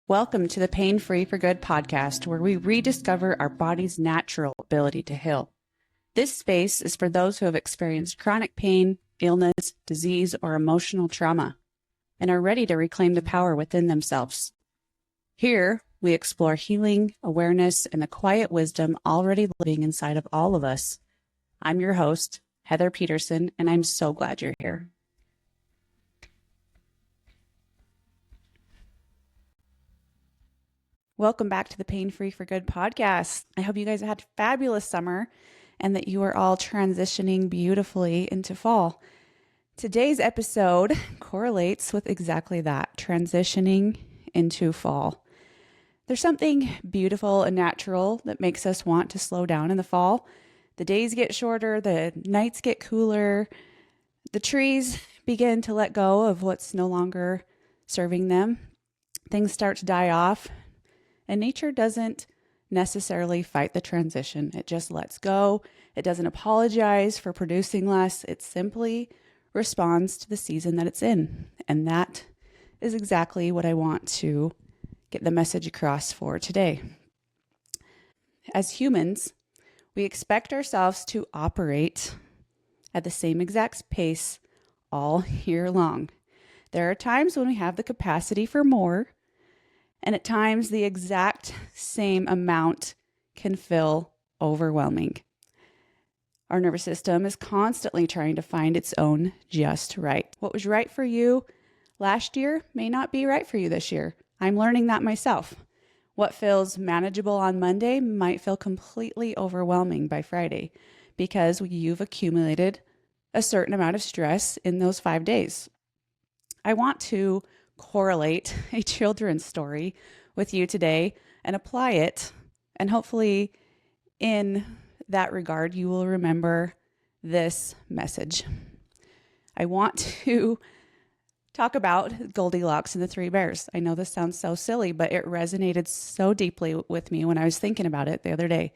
Welcome to the Pain Free for Good podcast, where we rediscover our body's natural ability to heal. This space is for those who have experienced chronic pain, illness, disease, or emotional trauma, and are ready to reclaim the power within themselves. Here, we explore healing, awareness, and the quiet wisdom already living inside of all of us. I'm your host, Heather Peterson, and I'm so glad you're here. Welcome back to the Pain Free for Good podcast. I hope you guys had a fabulous summer and that you are all transitioning beautifully into fall. Today's episode correlates with exactly that, transitioning into fall. There's something beautiful and natural that makes us want to slow down in the fall. The days get shorter, the nights get cooler, the trees begin to let go of what's no longer serving them. Things start to die off. And nature doesn't necessarily fight the transition. It just lets go. It doesn't apologize for producing less. It simply responds to the season that it's in. And that is exactly what I want to get the message across for today. As humans, we expect ourselves to operate at the same exact pace all year long. There are times when we have the capacity for more, and at times, the exact same amount can feel overwhelming. Our nervous system is constantly trying to find its own just right. What was right for you last year may not be right for you this year. I'm learning that myself. What feels manageable on Monday might feel completely overwhelming by Friday because you've accumulated a certain amount of stress in those 5 days. I want to correlate a children's story with you today and apply it. And hopefully in that regard, you will remember this message. I want to talk about Goldilocks and the Three Bears. I know this sounds so silly, but it resonated so deeply with me when I was thinking about it the other day.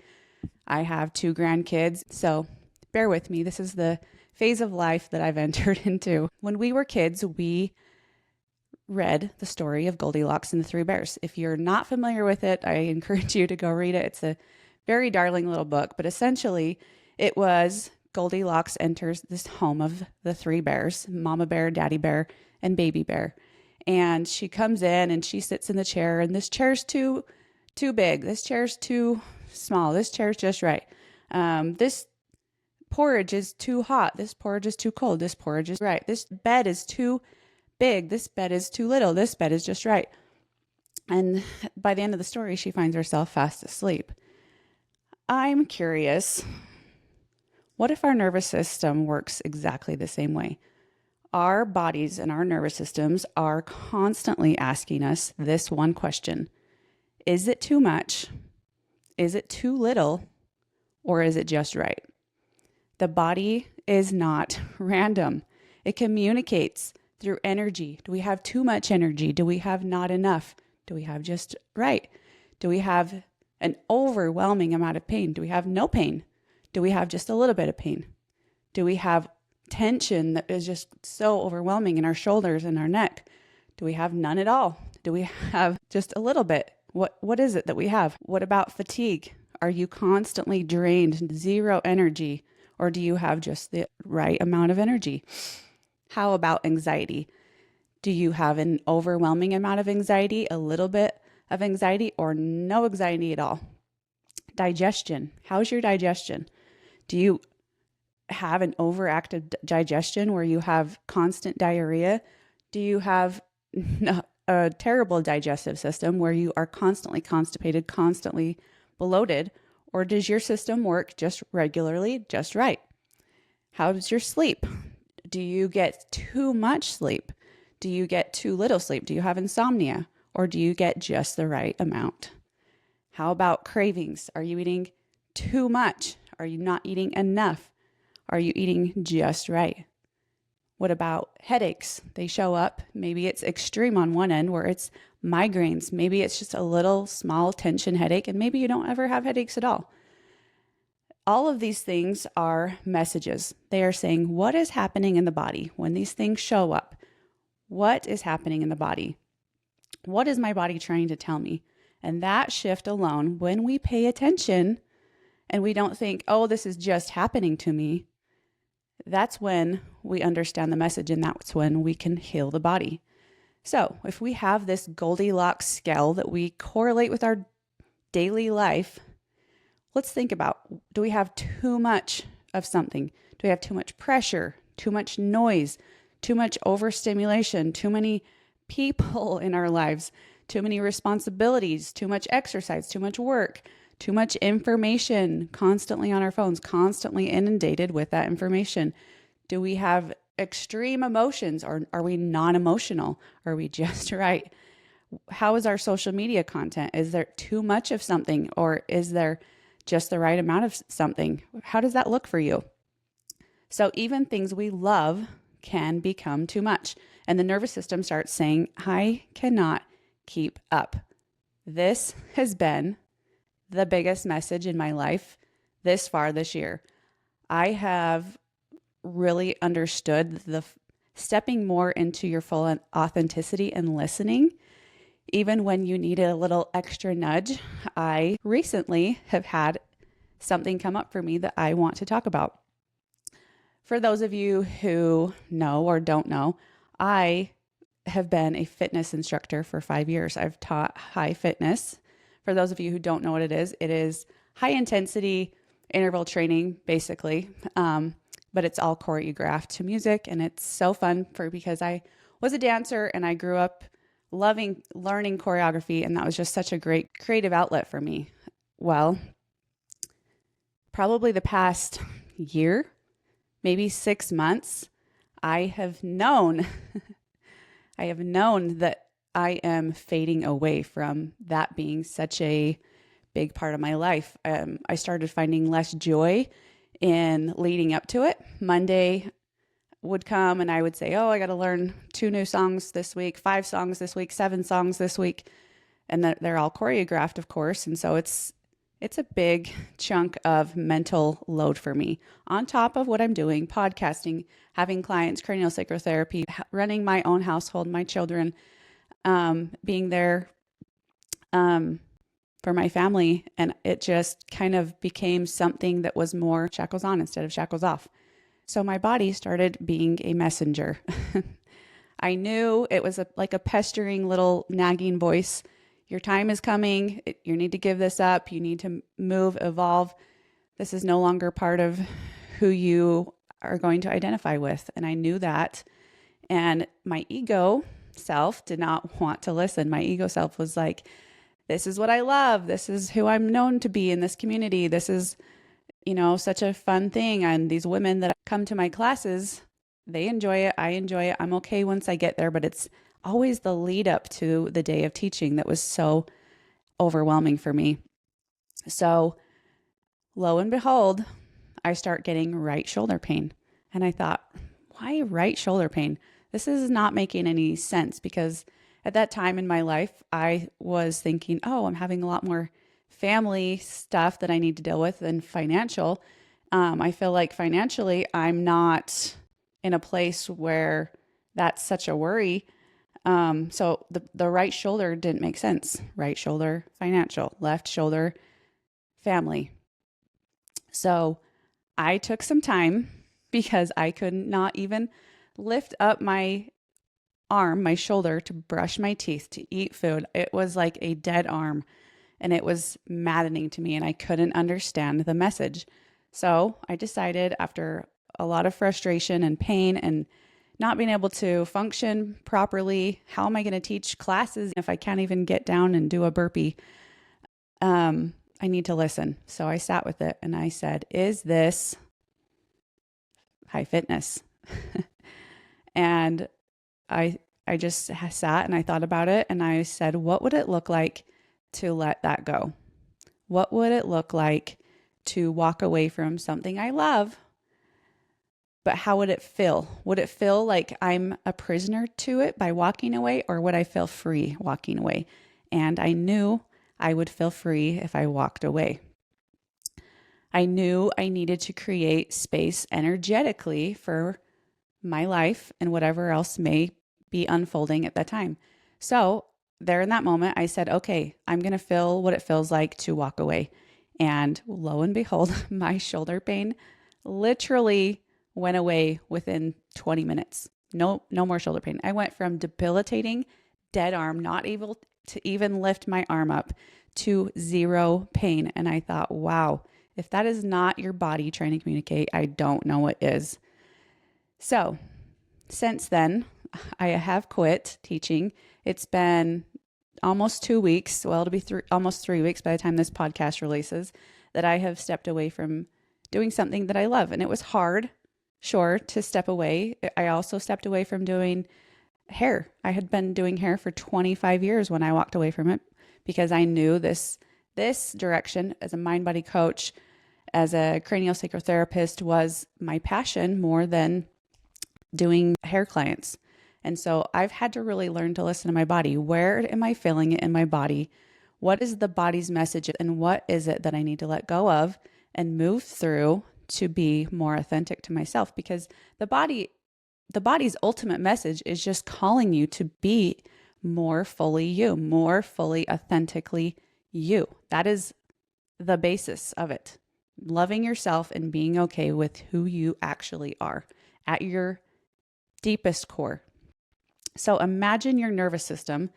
I have 2 grandkids, so bear with me. This is the phase of life that I've entered into. When we were kids, we read the story of Goldilocks and the Three Bears. If you're not familiar with it, I encourage you to go read it. It's a very darling little book, but essentially it was Goldilocks enters this home of the 3 bears, Mama Bear, Daddy Bear, and Baby Bear. And she comes in and she sits in the chair, and this chair's too big. This chair's too small. This chair's just right. This porridge is too hot. This porridge is too cold. This porridge is right. This bed is too big. This bed is too little. This bed is just right. And by the end of the story, she finds herself fast asleep. I'm curious, what if our nervous system works exactly the same way? Our bodies and our nervous systems are constantly asking us this one question. Is it too much? Is it too little? Or is it just right? The body is not random. It communicates through energy. Do we have too much energy? Do we have not enough? Do we have just right? Do we have an overwhelming amount of pain? Do we have no pain? Do we have just a little bit of pain? Do we have tension that is just so overwhelming in our shoulders and our neck? Do we have none at all? Do we have just a little bit? What is it that we have? What about fatigue? Are you constantly drained, zero energy, or do you have just the right amount of energy? How about anxiety? Do you have an overwhelming amount of anxiety, a little bit of anxiety, or no anxiety at all? Digestion. How's your digestion? Do you have an overactive digestion where you have constant diarrhea? Do you have a terrible digestive system where you are constantly constipated, constantly bloated? Or does your system work just regularly, just right? How's your sleep? Do you get too much sleep? Do you get too little sleep? Do you have insomnia? Or do you get just the right amount? How about cravings? Are you eating too much? Are you not eating enough? Are you eating just right? What about headaches? They show up. Maybe it's extreme on one end where it's migraines. Maybe it's just a little small tension headache, and maybe you don't ever have headaches at all. All of these things are messages. They are saying what is happening in the body when these things show up. What is happening in the body? What is my body trying to tell me? And that shift alone, when we pay attention and we don't think, oh, this is just happening to me, that's when we understand the message, and that's when we can heal the body. So if we have this Goldilocks scale that we correlate with our daily life, let's think about, do we have too much of something? Do we have too much pressure, too much noise, too much overstimulation, too many people in our lives, too many responsibilities, too much exercise, too much work, too much information constantly on our phones, constantly inundated with that information? Do we have extreme emotions, or are we non-emotional? Are we just right? How is our social media content? Is there too much of something, or is there just the right amount of something? How does that look for you? So even things we love can become too much, and the nervous system starts saying, I cannot keep up. This has been the biggest message in my life this far this year. I have really understood the stepping more into your full authenticity and listening, even when you need a little extra nudge. I recently have had something come up for me that I want to talk about. For those of you who know or don't know, I have been a fitness instructor for 5 years. I've taught high fitness. For those of you who don't know what it is high intensity interval training, basically. But it's all choreographed to music, and it's so fun because I was a dancer and I grew up loving learning choreography, and that was just such a great creative outlet for me. Well, probably the past year, maybe 6 months, I have known that I am fading away from that being such a big part of my life. I started finding less joy in leading up to it. Monday would come and I would say, oh, I got to learn 2 new songs this week, 5 songs this week, 7 songs this week. And they're all choreographed, of course. And so it's a big chunk of mental load for me, on top of what I'm doing, podcasting, having clients, craniosacral therapy, running my own household, my children, being there for my family. And it just kind of became something that was more shackles on instead of shackles off. So my body started being a messenger. I knew it was like a pestering little nagging voice. Your time is coming. You need to give this up. You need to move, evolve. This is no longer part of who you are going to identify with. And I knew that. And my ego self did not want to listen. My ego self was like, this is what I love. This is who I'm known to be in this community. This is, such a fun thing. And these women that come to my classes, they enjoy it. I enjoy it. I'm okay once I get there, but it's always the lead up to the day of teaching that was so overwhelming for me. So lo and behold, I start getting right shoulder pain. And I thought, why right shoulder pain? This is not making any sense, because at that time in my life, I was thinking, oh, I'm having a lot more family stuff that I need to deal with than financial. I feel like financially, I'm not in a place where that's such a worry. So the right shoulder didn't make sense. Right shoulder, financial, left shoulder, family. So I took some time, because I could not even lift up my arm, my shoulder, to brush my teeth, to eat food. It was like a dead arm, and it was maddening to me, and I couldn't understand the message. So I decided, after a lot of frustration and pain and not being able to function properly, how am I going to teach classes if I can't even get down and do a burpee? I need to listen. So I sat with it and I said, is this high fitness? And I just sat and I thought about it, and I said, what would it look like to let that go? What would it look like to walk away from something I love? But how would it feel? Would it feel like I'm a prisoner to it by walking away, or would I feel free walking away? And I knew I would feel free if I walked away. I knew I needed to create space energetically for my life and whatever else may be unfolding at that time. So there in that moment, I said, okay, I'm going to feel what it feels like to walk away. And lo and behold, my shoulder pain literally went away within 20 minutes. No more shoulder pain. I went from debilitating dead arm, not able to even lift my arm up, to zero pain. And I thought, wow, if that is not your body trying to communicate, I don't know what is. So since then, I have quit teaching. It's been almost 2 weeks. Well, it'll be almost 3 weeks by the time this podcast releases, that I have stepped away from doing something that I love. And it was hard, sure, to step away. I also stepped away from doing hair. I had been doing hair for 25 years when I walked away from it, because I knew this direction as a mind-body coach, as a craniosacral therapist, was my passion more than doing hair clients. And so I've had to really learn to listen to my body. Where am I feeling it in my body? What is the body's message, and what is it that I need to let go of and move through to be more authentic to myself? Because the body's ultimate message is just calling you to be more fully you, more fully authentically you. That is the basis of it. Loving yourself and being okay with who you actually are at your deepest core. So imagine your nervous system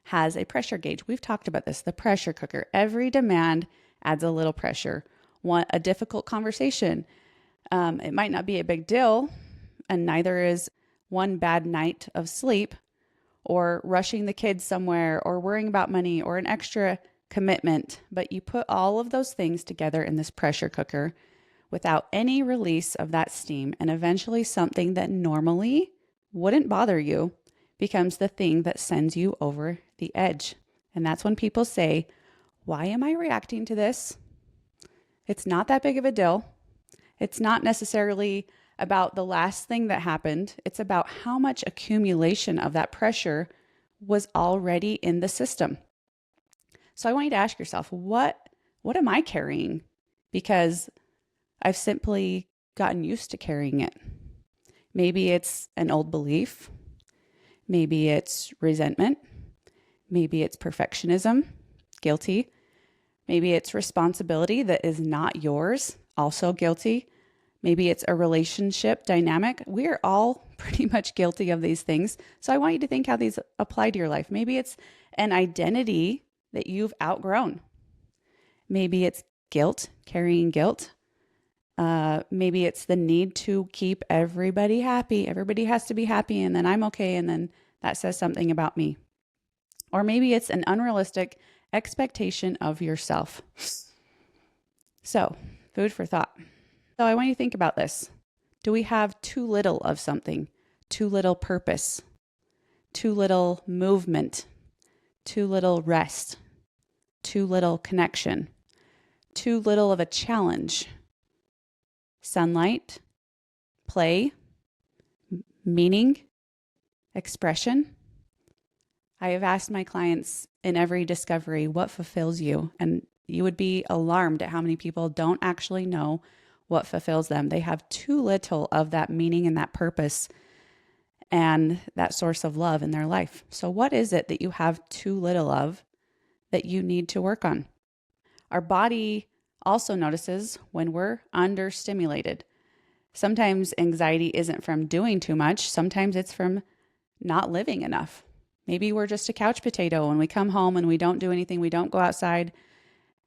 has a pressure gauge. We've talked about this, the pressure cooker. Every demand adds a little pressure. A difficult conversation, it might not be a big deal, and neither is one bad night of sleep, or rushing the kids somewhere, or worrying about money, or an extra commitment. But you put all of those things together in this pressure cooker without any release of that steam, and eventually something that normally wouldn't bother you becomes the thing that sends you over the edge. And that's when people say, why am I reacting to this? It's not that big of a deal. It's not necessarily about the last thing that happened. It's about how much accumulation of that pressure was already in the system. So I want you to ask yourself, what am I carrying? Because I've simply gotten used to carrying it. Maybe it's an old belief. Maybe it's resentment. Maybe it's perfectionism, guilty. Maybe it's responsibility that is not yours, also guilty. Maybe it's a relationship dynamic. We are all pretty much guilty of these things. So I want you to think how these apply to your life. Maybe it's an identity that you've outgrown. Maybe it's guilt, carrying guilt. Maybe it's the need to keep everybody happy. Everybody has to be happy, and then I'm okay, and then that says something about me. Or maybe it's an unrealistic expectation of yourself. So, food for thought. So I want you to think about this. Do we have too little of something? Too little purpose? Too little movement? Too little rest? Too little connection? Too little of a challenge? Sunlight, play, meaning, expression. I have asked my clients in every discovery, what fulfills you? And you would be alarmed at how many people don't actually know what fulfills them. They have too little of that meaning and that purpose and that source of love in their life. So what is it that you have too little of that you need to work on? Our body also notices when we're understimulated. Sometimes anxiety isn't from doing too much. Sometimes it's from not living enough. Maybe we're just a couch potato and we come home and we don't do anything. We don't go outside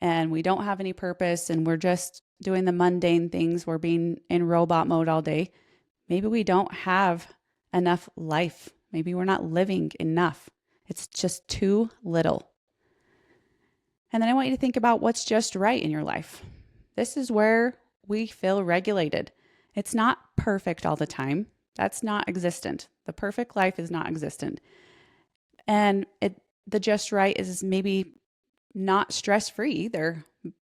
and we don't have any purpose and we're just doing the mundane things. We're being in robot mode all day. Maybe we don't have enough life. Maybe we're not living enough. It's just too little. And then I want you to think about what's just right in your life. This is where we feel regulated. It's not perfect all the time. That's not existent. The perfect life is not existent. And the just right is maybe not stress-free either.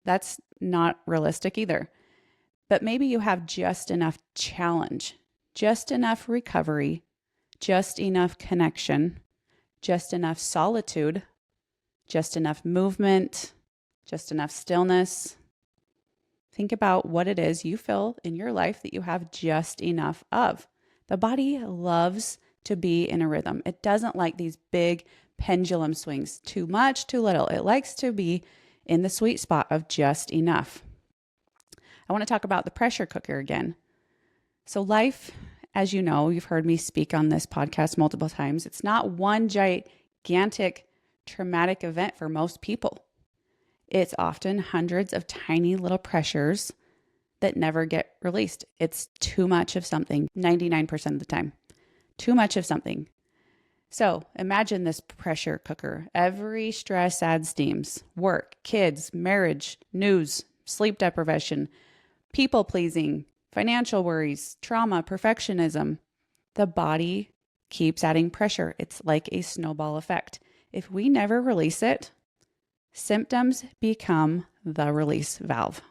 That's not realistic either. But maybe you have just enough challenge, just enough recovery, just enough connection, just enough solitude, just enough movement, just enough stillness. Think about what it is you feel in your life that you have just enough of. The body loves to be in a rhythm. It doesn't like these big, pendulum swings, too much, too little. It likes to be in the sweet spot of just enough. I want to talk about the pressure cooker again. So life, as you know, you've heard me speak on this podcast multiple times. It's not one gigantic traumatic event for most people. It's often hundreds of tiny little pressures that never get released. It's too much of something 99% of the time. Too much of something. So imagine this pressure cooker. Every stress adds steams. Work, kids, marriage, news, sleep deprivation, people pleasing, financial worries, trauma, perfectionism. The body keeps adding pressure. It's like a snowball effect. If we never release it, symptoms become the release valve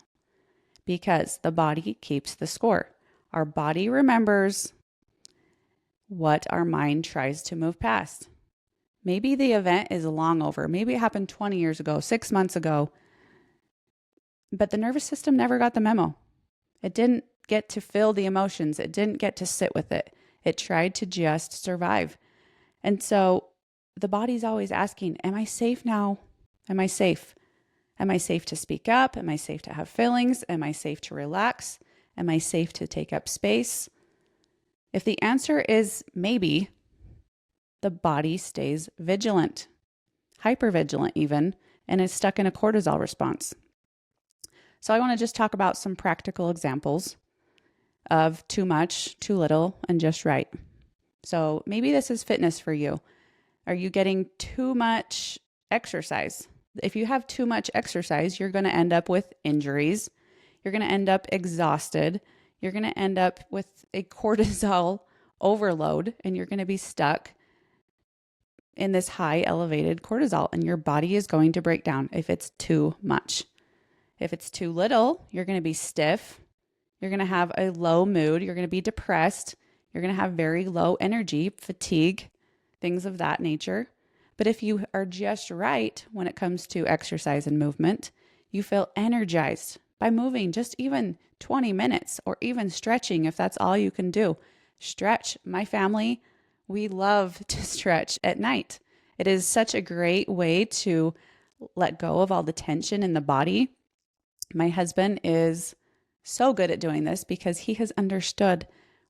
because the body keeps the score. Our body remembers what our mind tries to move past. Maybe the event is long over. Maybe it happened 20 years ago, 6 months ago, but the nervous system never got the memo. It didn't get to feel the emotions. It didn't get to sit with it. It tried to just survive. And so the body's always asking, am I safe now? Am I safe? Am I safe to speak up? Am I safe to have feelings? Am I safe to relax? Am I safe to take up space? If the answer is maybe, the body stays vigilant, hypervigilant even, and is stuck in a cortisol response. So I want to just talk about some practical examples of too much, too little, and just right. So maybe this is fitness for you. Are you getting too much exercise? If you have too much exercise, you're going to end up with injuries. You're going to end up exhausted. You're going to end up with a cortisol overload, and you're going to be stuck in this high elevated cortisol, and your body is going to break down if it's too much. If it's too little, you're going to be stiff. You're going to have a low mood. You're going to be depressed. You're going to have very low energy, fatigue, things of that nature. But if you are just right when it comes to exercise and movement, you feel energized by moving just even 20 minutes or even stretching if that's all you can do. Stretch. My family, we love to stretch at night. It is such a great way to let go of all the tension in the body. My husband is so good at doing this because he has understood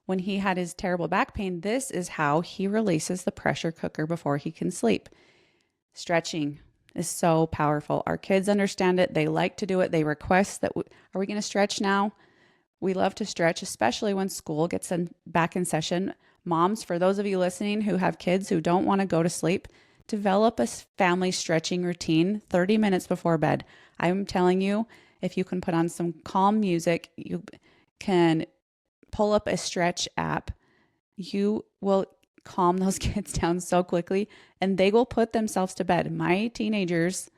when he had his terrible back pain, this is how he releases the pressure cooker before he can sleep. Stretching is so powerful. Our kids understand it. They like to do it. They request that, are we going to stretch now? We love to stretch, especially when school gets back in session. Moms, for those of you listening who have kids who don't want to go to sleep, develop a family stretching routine 30 minutes before bed. I'm telling you, if you can put on some calm music, you can pull up a stretch app, you will calm those kids down so quickly and they will put themselves to bed. My teenagers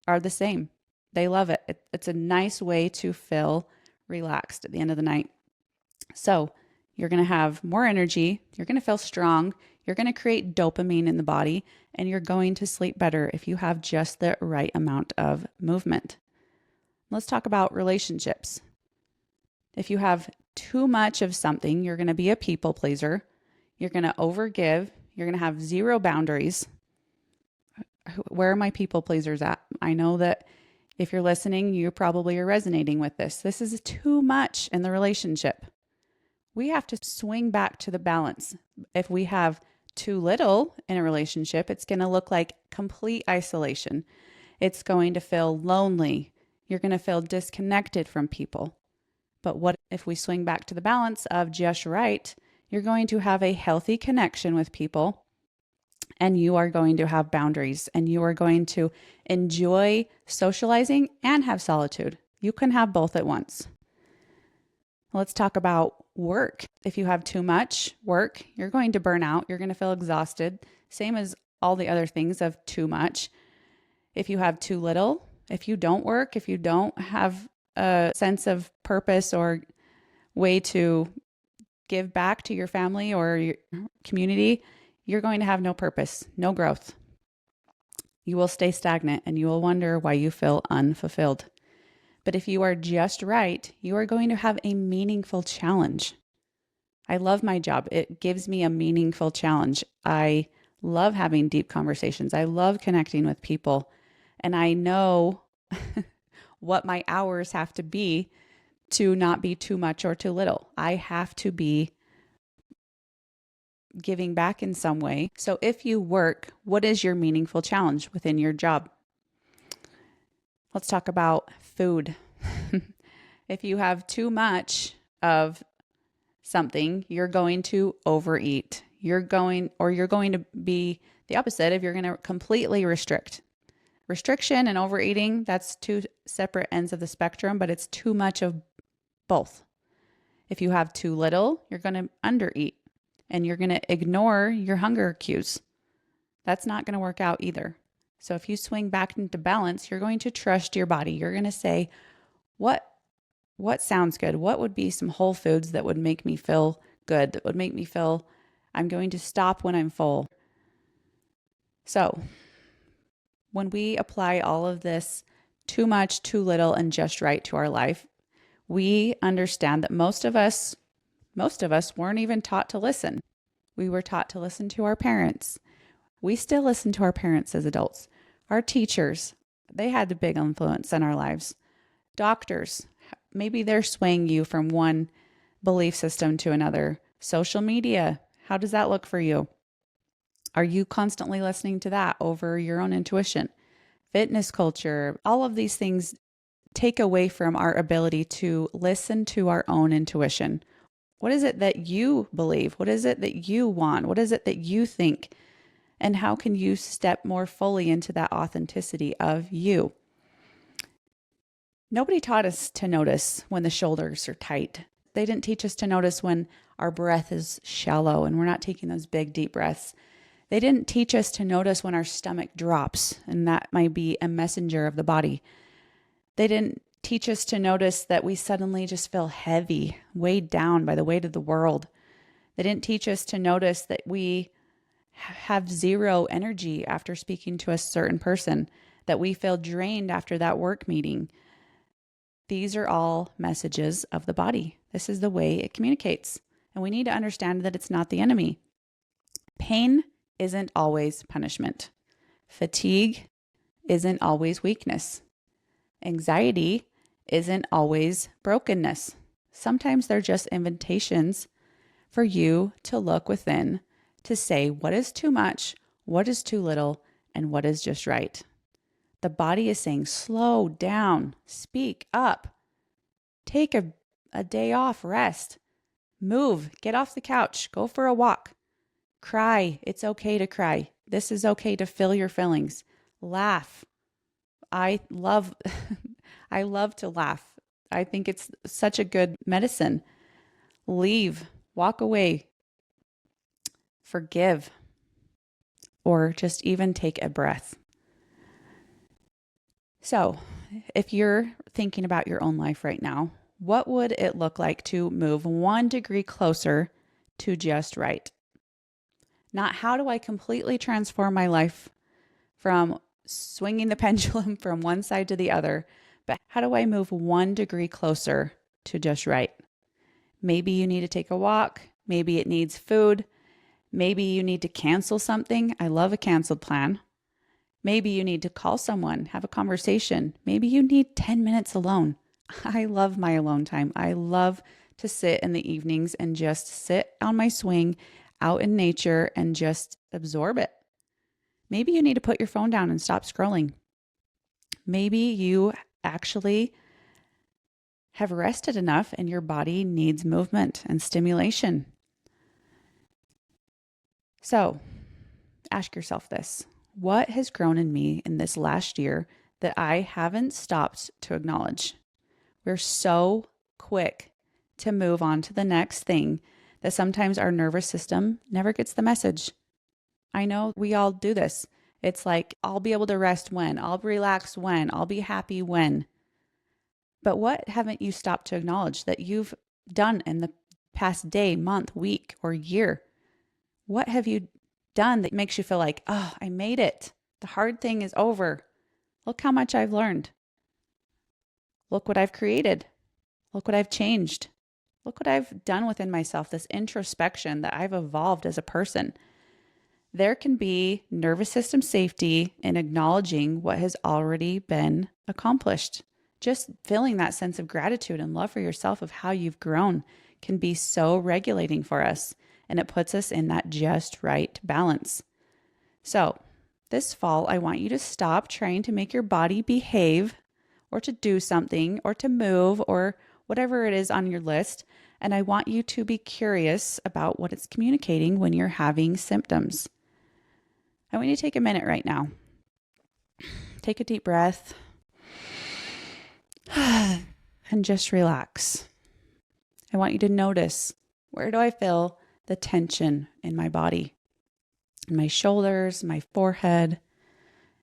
are the same. They love it. It's a nice way to feel relaxed at the end of the night. So you're going to have more energy. You're going to feel strong. You're going to create dopamine in the body, and you're going to sleep better if you have just the right amount of movement. Let's talk about relationships. If you have too much of something, you're going to be a people pleaser. You're going to overgive. You're going to have zero boundaries. Where are my people pleasers at? I know that if you're listening, you probably are resonating with this. This is too much in the relationship. We have to swing back to the balance. If we have too little in a relationship, it's going to look like complete isolation. It's going to feel lonely. You're going to feel disconnected from people. But what if we swing back to the balance of just right? You're going to have a healthy connection with people, and you are going to have boundaries, and you are going to enjoy socializing and have solitude. You can have both at once. Let's talk about work. If you have too much work, you're going to burn out. You're going to feel exhausted. Same as all the other things of too much. If you have too little, if you don't work, if you don't have a sense of purpose or way to give back to your family or your community, you're going to have no purpose, no growth. You will stay stagnant and you will wonder why you feel unfulfilled. But if you are just right, you are going to have a meaningful challenge. I love my job. It gives me a meaningful challenge. I love having deep conversations. I love connecting with people. And I know what my hours have to be to not be too much or too little. I have to be giving back in some way. So if you work, what is your meaningful challenge within your job? Let's talk about food. If you have too much of something, you're going to overeat. You're going to be the opposite if you're going to completely restrict. Restriction and overeating, that's two separate ends of the spectrum, but it's too much of both. If you have too little, you're going to undereat and you're going to ignore your hunger cues. That's not going to work out either. So if you swing back into balance, you're going to trust your body. You're going to say, what sounds good? What would be some whole foods that would make me feel good, that would make me feel I'm going to stop when I'm full? So when we apply all of this too much, too little, and just right to our life, we understand that most of us weren't even taught to listen. We were taught to listen to our parents. We still listen to our parents as adults. Our teachers, they had a big influence in our lives. Doctors, maybe they're swaying you from one belief system to another. Social media, how does that look for you? Are you constantly listening to that over your own intuition? Fitness culture, all of these things take away from our ability to listen to our own intuition. What is it that you believe? What is it that you want? What is it that you think? And how can you step more fully into that authenticity of you? Nobody taught us to notice when the shoulders are tight. They didn't teach us to notice when our breath is shallow and we're not taking those big, deep breaths. They didn't teach us to notice when our stomach drops, and that might be a messenger of the body. They didn't teach us to notice that we suddenly just feel heavy, weighed down by the weight of the world. They didn't teach us to notice that we have zero energy after speaking to a certain person, that we feel drained after that work meeting. These are all messages of the body. This is the way it communicates. And we need to understand that it's not the enemy. Pain isn't always punishment. Fatigue isn't always weakness. Anxiety isn't always brokenness. Sometimes they're just invitations for you to look within, to say what is too much, what is too little, and what is just right. The body is saying, slow down, speak up, take a day off, rest, move, get off the couch, go for a walk, cry. It's okay to cry. This is okay to feel your feelings. Laugh. I love to laugh. I think it's such a good medicine. Leave, walk away, forgive, or just even take a breath. So, if you're thinking about your own life right now, what would it look like to move 1 degree closer to just right? Not how do I completely transform my life from swinging the pendulum from one side to the other, but how do I move 1 degree closer to just right? Maybe you need to take a walk. Maybe it needs food. Maybe you need to cancel something. I love a canceled plan. Maybe you need to call someone, have a conversation. Maybe you need 10 minutes alone. I love my alone time. I love to sit in the evenings and just sit on my swing out in nature and just absorb it. Maybe you need to put your phone down and stop scrolling. Maybe you actually have rested enough and your body needs movement and stimulation. So ask yourself this. What has grown in me in this last year that I haven't stopped to acknowledge? We're so quick to move on to the next thing that sometimes our nervous system never gets the message. I know we all do this. It's like, I'll be able to rest when, I'll relax when, I'll be happy when. But what haven't you stopped to acknowledge that you've done in the past day, month, week, or year? What have you done that makes you feel like, oh, I made it. The hard thing is over. Look how much I've learned. Look what I've created. Look what I've changed. Look what I've done within myself, this introspection that I've evolved as a person. There can be nervous system safety in acknowledging what has already been accomplished. Just feeling that sense of gratitude and love for yourself of how you've grown can be so regulating for us, and it puts us in that just right balance. So this fall, I want you to stop trying to make your body behave or to do something or to move or whatever it is on your list. And I want you to be curious about what it's communicating when you're having symptoms. I want you to take a minute right now. Take a deep breath and just relax. I want you to notice, where do I feel the tension in my body? In my shoulders, my forehead,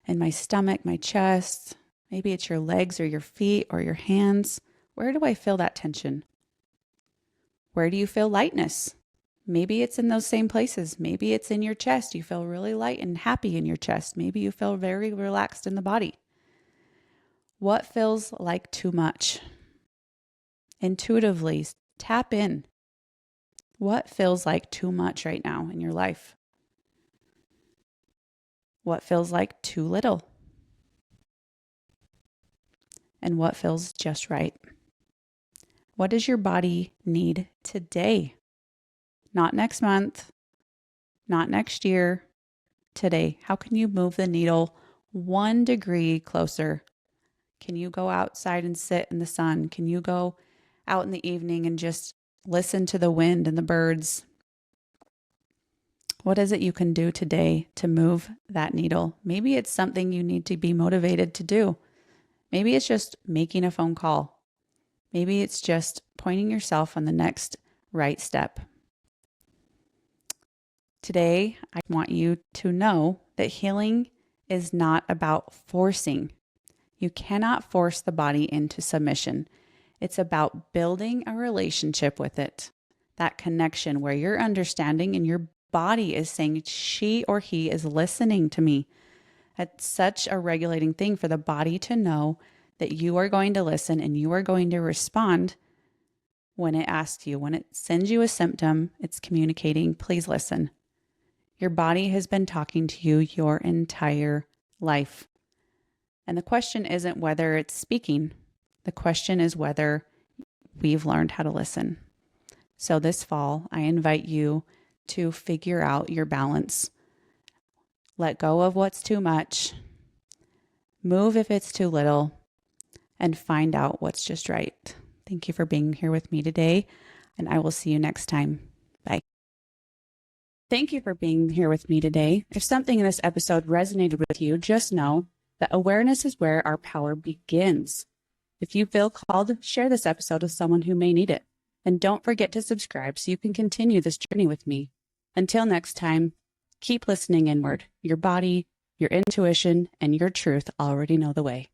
in my stomach, my chest. Maybe it's your legs or your feet or your hands. Where do I feel that tension? Where do you feel lightness? Maybe it's in those same places. Maybe it's in your chest. You feel really light and happy in your chest. Maybe you feel very relaxed in the body. What feels like too much? Intuitively, tap in. What feels like too much right now in your life? What feels like too little? And what feels just right? What does your body need today? Not next month, not next year, today. How can you move the needle 1 degree closer? Can you go outside and sit in the sun? Can you go out in the evening and just listen to the wind and the birds? What is it you can do today to move that needle? Maybe it's something you need to be motivated to do. Maybe it's just making a phone call. Maybe it's just pointing yourself on the next right step. Today, I want you to know that healing is not about forcing. You cannot force the body into submission. It's about building a relationship with it. That connection where you're understanding and your body is saying she or he is listening to me. That's such a regulating thing for the body to know that you are going to listen and you are going to respond when it asks you. When it sends you a symptom, it's communicating, please listen. Your body has been talking to you your entire life. And the question isn't whether it's speaking. The question is whether we've learned how to listen. So this fall, I invite you to figure out your balance. Let go of what's too much. Move if it's too little. And find out what's just right. Thank you for being here with me today, and I will see you next time. Bye. Thank you for being here with me today. If something in this episode resonated with you, just know that awareness is where our power begins. If you feel called, share this episode with someone who may need it. And don't forget to subscribe so you can continue this journey with me. Until next time, keep listening inward. Your body, your intuition, and your truth already know the way.